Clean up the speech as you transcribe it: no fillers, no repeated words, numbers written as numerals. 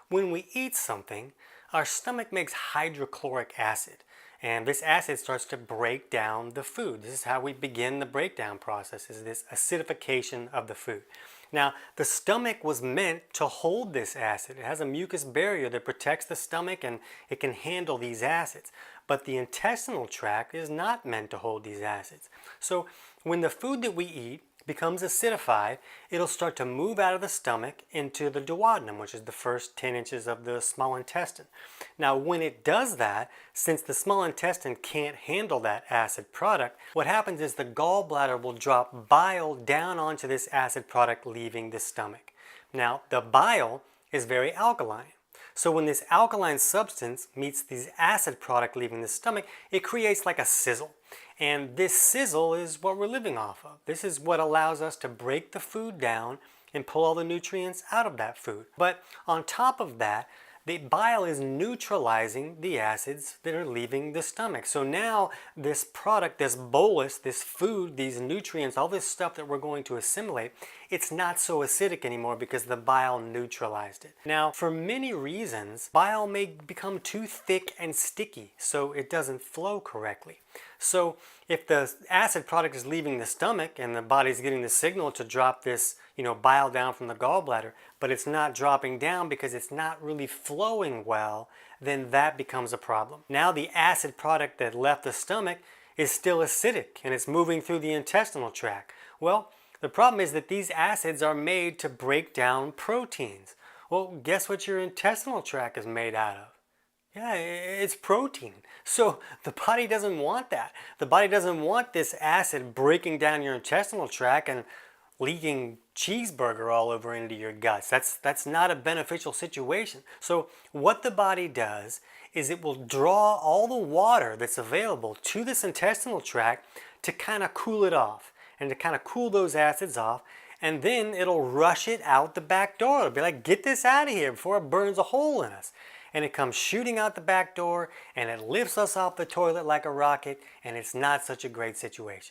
When we eat something, our stomach makes hydrochloric acid, and this acid starts to break down the food. This is how we begin the breakdown process, is this acidification of the food. Now, the stomach was meant to hold this acid. It has a mucus barrier that protects the stomach and it can handle these acids. But the intestinal tract is not meant to hold these acids. So when the food that we eat becomes acidified, it'll start to move out of the stomach into the duodenum, which is the first 10 inches of the small intestine. Now, when it does that, since the small intestine can't handle that acid product, what happens is the gallbladder will drop bile down onto this acid product leaving the stomach. Now, the bile is very alkaline. So when this alkaline substance meets this acid product leaving the stomach, it creates like a sizzle. And this sizzle is what we're living off of. This is what allows us to break the food down and pull all the nutrients out of that food. But on top of that, the bile is neutralizing the acids that are leaving the stomach. So now this product, this bolus, this food, these nutrients, all this stuff that we're going to assimilate, it's not so acidic anymore because the bile neutralized it. Now, for many reasons, bile may become too thick and sticky, so it doesn't flow correctly. So if the acid product is leaving the stomach and the body's getting the signal to drop this, bile down from the gallbladder, but it's not dropping down because it's not really flowing well, then that becomes a problem. Now the acid product that left the stomach is still acidic and it's moving through the intestinal tract. Well, the problem is that these acids are made to break down proteins. Well, guess what your intestinal tract is made out of? Yeah, it's protein. So the body doesn't want that. The body doesn't want this acid breaking down your intestinal tract and leaking cheeseburger all over into your guts. That's not a beneficial situation. So what the body does is it will draw all the water that's available to this intestinal tract to kind of cool it off and to kind of cool those acids off, and then it'll rush it out the back door. It'll be like, get this out of here before it burns a hole in us. And it comes shooting out the back door and it lifts us off the toilet like a rocket, and it's not such a great situation.